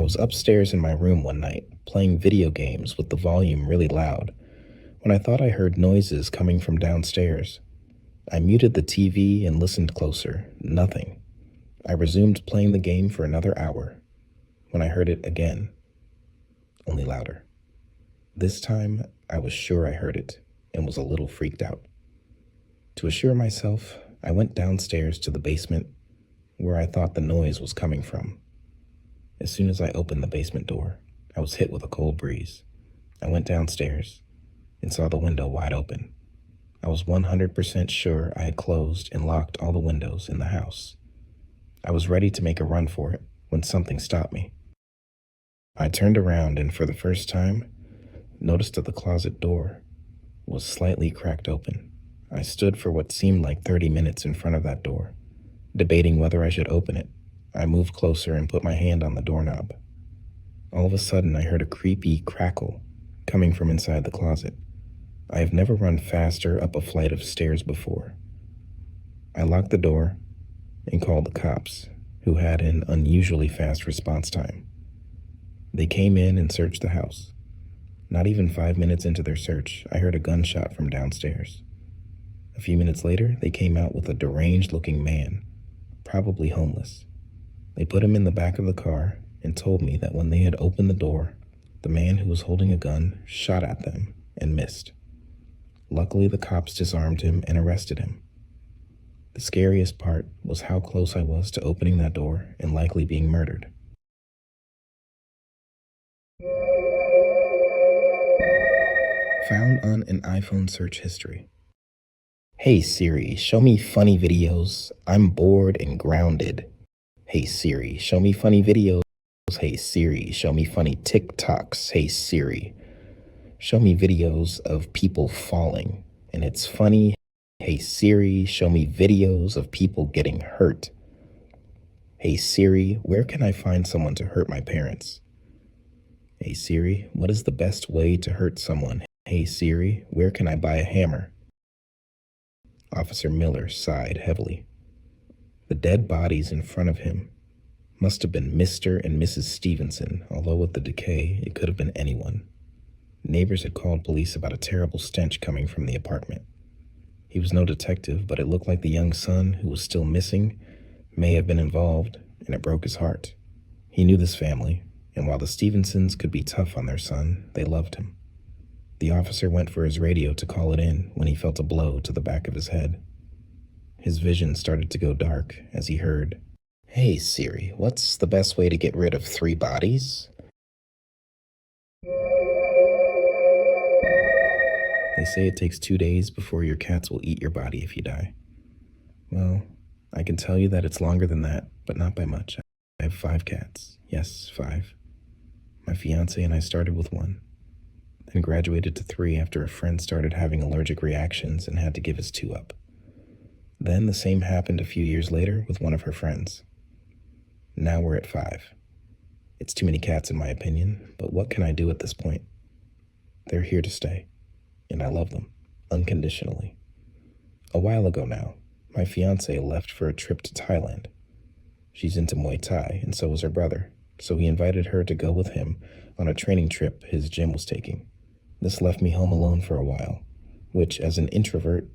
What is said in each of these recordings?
was upstairs in my room one night, playing video games with the volume really loud, when I thought I heard noises coming from downstairs. I muted the TV and listened closer. Nothing. I resumed playing the game for another hour, when I heard it again, only louder. This time, I was sure I heard it and was a little freaked out. To assure myself, I went downstairs to the basement where I thought the noise was coming from. As soon as I opened the basement door, I was hit with a cold breeze. I went downstairs and saw the window wide open. I was 100% sure I had closed and locked all the windows in the house. I was ready to make a run for it when something stopped me. I turned around and for the first time, noticed that the closet door was slightly cracked open. I stood for what seemed like 30 minutes in front of that door, debating whether I should open it. I moved closer and put my hand on the doorknob. All of a sudden, I heard a creepy crackle coming from inside the closet. I have never run faster up a flight of stairs before. I locked the door and called the cops, who had an unusually fast response time. They came in and searched the house. Not even 5 minutes into their search, I heard a gunshot from downstairs. A few minutes later, they came out with a deranged-looking man, probably homeless. They put him in the back of the car and told me that when they had opened the door, the man who was holding a gun shot at them and missed. Luckily, the cops disarmed him and arrested him. The scariest part was how close I was to opening that door and likely being murdered. Found on an iPhone search history. Hey Siri, show me funny videos. I'm bored and grounded. Hey Siri, show me funny videos. Hey Siri, show me funny TikToks. Hey Siri, show me videos of people falling. And it's funny. Hey Siri, show me videos of people getting hurt. Hey Siri, where can I find someone to hurt my parents? Hey Siri, what is the best way to hurt someone? Hey Siri, where can I buy a hammer? Officer Miller sighed heavily. The dead bodies in front of him must have been Mr. and Mrs. Stevenson, although with the decay, it could have been anyone. Neighbors had called police about a terrible stench coming from the apartment. He was no detective, but it looked like the young son, who was still missing, may have been involved, and it broke his heart. He knew this family, and while the Stevensons could be tough on their son, they loved him. The officer went for his radio to call it in when he felt a blow to the back of his head. His vision started to go dark as he heard, "Hey Siri, what's the best way to get rid of 3 bodies?" They say it takes 2 days before your cats will eat your body if you die. Well, I can tell you that it's longer than that, but not by much. I have 5 cats. Yes, 5. My fiance and I started with 1, then graduated to 3 after a friend started having allergic reactions and had to give his 2 up. Then the same happened a few years later with one of her friends. Now we're at 5. It's too many cats in my opinion, but what can I do at this point? They're here to stay, and I love them, unconditionally. A while ago now, my fiance left for a trip to Thailand. She's into Muay Thai, and so is her brother, so he invited her to go with him on a training trip his gym was taking. This left me home alone for a while, which, as an introvert,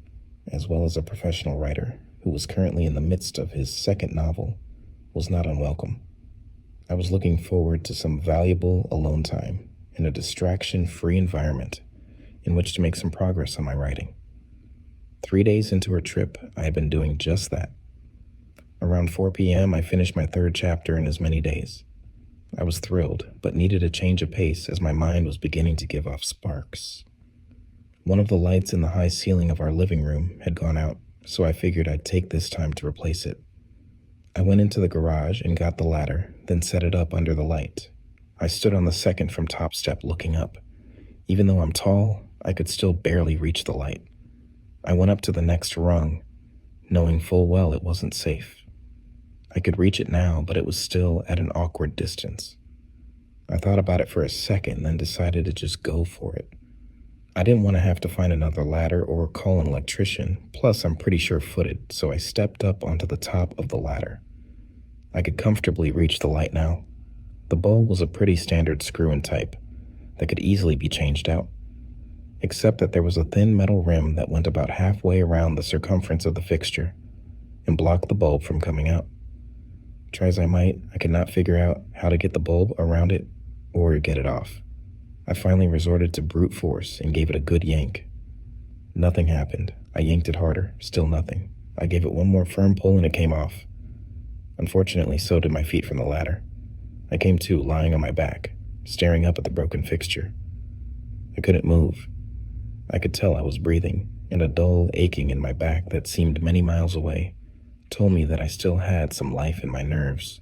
as well as a professional writer who was currently in the midst of his 2nd novel, was not unwelcome. I was looking forward to some valuable alone time in a distraction-free environment in which to make some progress on my writing. 3 days into her trip, I had been doing just that. Around 4 p.m., I finished my 3rd chapter in as many days. I was thrilled, but needed a change of pace as my mind was beginning to give off sparks. One of the lights in the high ceiling of our living room had gone out, so I figured I'd take this time to replace it. I went into the garage and got the ladder, then set it up under the light. I stood on the 2nd from top step looking up. Even though I'm tall, I could still barely reach the light. I went up to the next rung, knowing full well it wasn't safe. I could reach it now, but it was still at an awkward distance. I thought about it for a second, then decided to just go for it. I didn't want to have to find another ladder or call an electrician, plus I'm pretty sure-footed, so I stepped up onto the top of the ladder. I could comfortably reach the light now. The bulb was a pretty standard screw-in type that could easily be changed out, except that there was a thin metal rim that went about halfway around the circumference of the fixture and blocked the bulb from coming out. Try as I might, I could not figure out how to get the bulb around it or get it off. I finally resorted to brute force and gave it a good yank. Nothing happened. I yanked it harder, still nothing. I gave it one more firm pull and it came off. Unfortunately, so did my feet from the ladder. I came to, lying on my back, staring up at the broken fixture. I couldn't move. I could tell I was breathing, and a dull aching in my back that seemed many miles away told me that I still had some life in my nerves.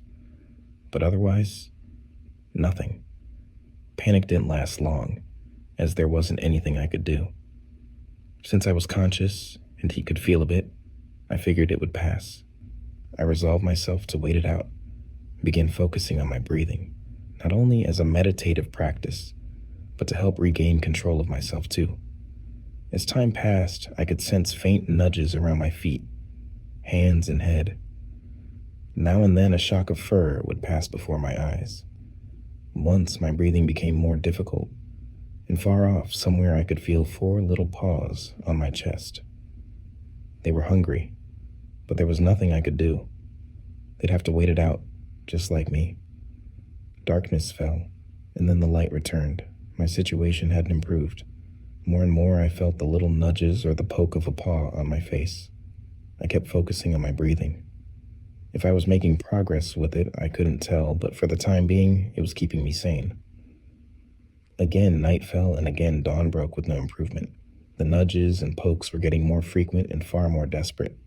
But otherwise, nothing. Panic didn't last long, as there wasn't anything I could do. Since I was conscious, and he could feel a bit, I figured it would pass. I resolved myself to wait it out, begin focusing on my breathing, not only as a meditative practice, but to help regain control of myself too. As time passed, I could sense faint nudges around my feet, hands, and head. Now and then a shock of fur would pass before my eyes. Once my breathing became more difficult, and far off somewhere I could feel 4 little paws on my chest. They were hungry, but there was nothing I could do. They'd have to wait it out, just like me. Darkness fell, and then the light returned. My situation hadn't improved. More and more I felt the little nudges or the poke of a paw on my face. I kept focusing on my breathing. If I was making progress with it, I couldn't tell, but for the time being, it was keeping me sane. Again, night fell, and again dawn broke with no improvement. The nudges and pokes were getting more frequent and far more desperate.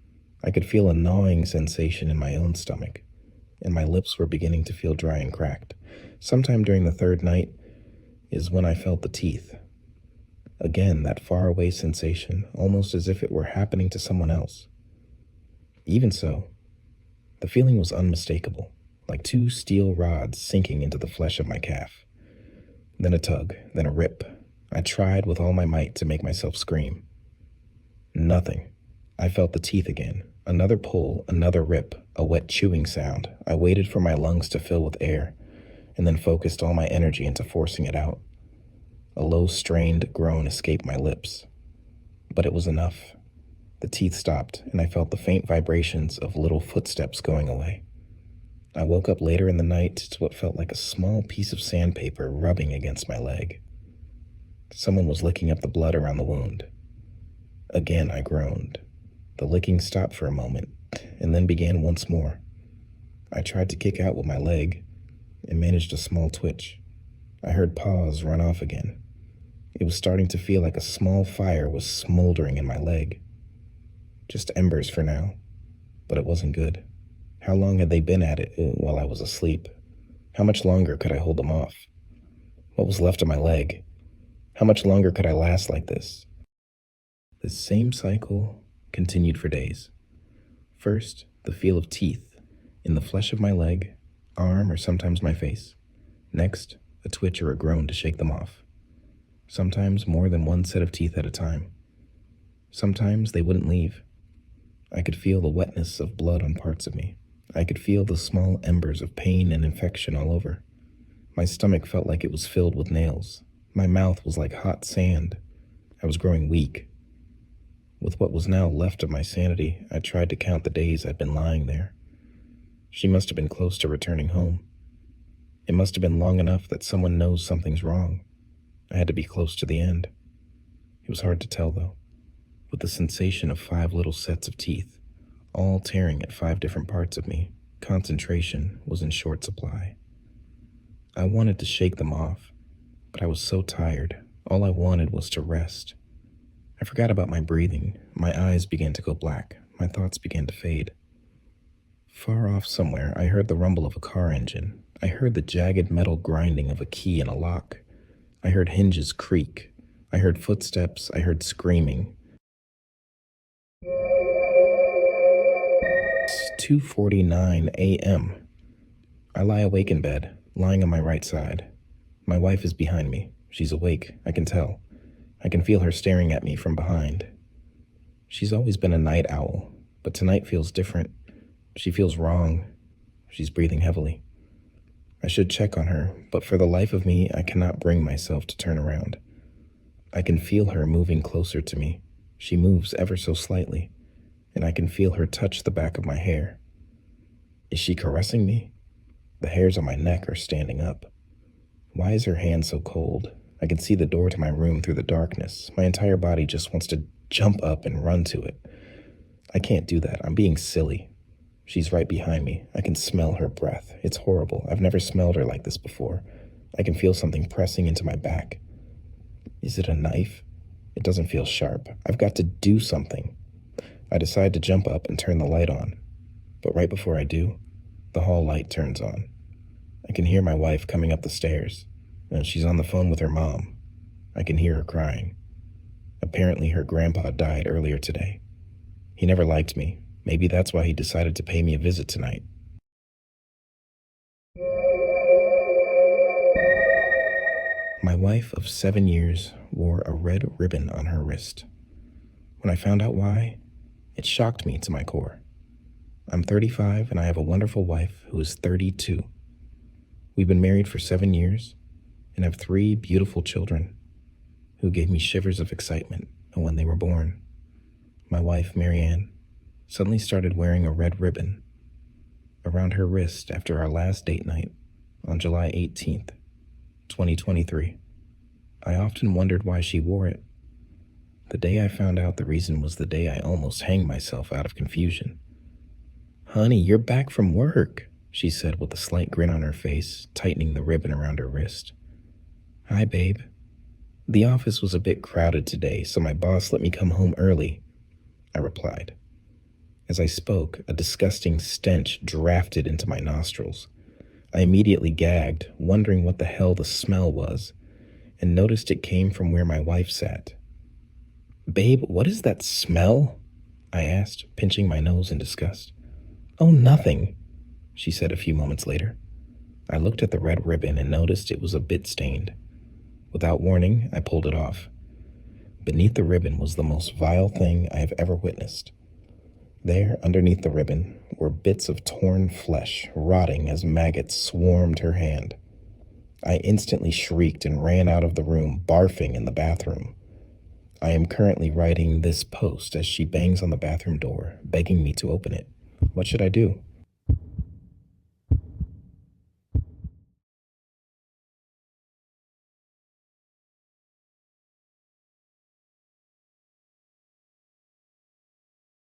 I could feel a gnawing sensation in my own stomach, and my lips were beginning to feel dry and cracked. Sometime during the 3rd night is when I felt the teeth. Again, that faraway sensation, almost as if it were happening to someone else. Even so, the feeling was unmistakable, like 2 steel rods sinking into the flesh of my calf. Then a tug, then a rip. I tried with all my might to make myself scream. Nothing. I felt the teeth again. Another pull, another rip, a wet chewing sound. I waited for my lungs to fill with air, and then focused all my energy into forcing it out. A low, strained groan escaped my lips. But it was enough. The teeth stopped, and I felt the faint vibrations of little footsteps going away. I woke up later in the night to what felt like a small piece of sandpaper rubbing against my leg. Someone was licking up the blood around the wound. Again, I groaned. The licking stopped for a moment, and then began once more. I tried to kick out with my leg, and managed a small twitch. I heard paws run off again. It was starting to feel like a small fire was smoldering in my leg. Just embers for now, but it wasn't good. How long had they been at it while I was asleep? How much longer could I hold them off? What was left of my leg? How much longer could I last like this? The same cycle continued for days. First, the feel of teeth in the flesh of my leg, arm, or sometimes my face. Next, a twitch or a groan to shake them off. Sometimes more than one set of teeth at a time. Sometimes they wouldn't leave. I could feel the wetness of blood on parts of me. I could feel the small embers of pain and infection all over. My stomach felt like it was filled with nails. My mouth was like hot sand. I was growing weak. With what was now left of my sanity, I tried to count the days I'd been lying there. She must have been close to returning home. It must have been long enough that someone knows something's wrong. I had to be close to the end. It was hard to tell, though. With the sensation of 5 little sets of teeth, all tearing at 5 different parts of me, concentration was in short supply. I wanted to shake them off, but I was so tired. All I wanted was to rest. I forgot about my breathing. My eyes began to go black. My thoughts began to fade. Far off somewhere, I heard the rumble of a car engine. I heard the jagged metal grinding of a key in a lock. I heard hinges creak. I heard footsteps. I heard screaming. It's 2:49 a.m. I lie awake in bed, lying on my right side. My wife is behind me. She's awake, I can tell. I can feel her staring at me from behind. She's always been a night owl, but tonight feels different. She feels wrong. She's breathing heavily. I should check on her, but for the life of me, I cannot bring myself to turn around. I can feel her moving closer to me. She moves ever so slightly, and I can feel her touch the back of my hair. Is she caressing me? The hairs on my neck are standing up. Why is her hand so cold? I can see the door to my room through the darkness. My entire body just wants to jump up and run to it. I can't do that. I'm being silly. She's right behind me. I can smell her breath. It's horrible. I've never smelled her like this before. I can feel something pressing into my back. Is it a knife? It doesn't feel sharp. I've got to do something. I decide to jump up and turn the light on. But right before I do, the hall light turns on. I can hear my wife coming up the stairs, and she's on the phone with her mom. I can hear her crying. Apparently her grandpa died earlier today. He never liked me. Maybe that's why he decided to pay me a visit tonight. My wife of 7 years wore a red ribbon on her wrist. When I found out why, it shocked me to my core. I'm 35 and I have a wonderful wife who is 32. We've been married for 7 years and have 3 beautiful children who gave me shivers of excitement when they were born. My wife, Marianne, suddenly started wearing a red ribbon around her wrist after our last date night on July 18th, 2023. I often wondered why she wore it. The day I found out the reason was the day I almost hanged myself out of confusion. "Honey, you're back from work," she said with a slight grin on her face, tightening the ribbon around her wrist. "Hi, babe. The office was a bit crowded today, so my boss let me come home early," I replied. As I spoke, a disgusting stench drafted into my nostrils. I immediately gagged, wondering what the hell the smell was, and noticed it came from where my wife sat. "Babe, what is that smell?" I asked, pinching my nose in disgust. "Oh, nothing," she said a few moments later. I looked at the red ribbon and noticed it was a bit stained. Without warning, I pulled it off. Beneath the ribbon was the most vile thing I have ever witnessed. There, underneath the ribbon, were bits of torn flesh, rotting as maggots swarmed her hand. I instantly shrieked and ran out of the room, barfing in the bathroom. I am currently writing this post as she bangs on the bathroom door, begging me to open it. What should I do?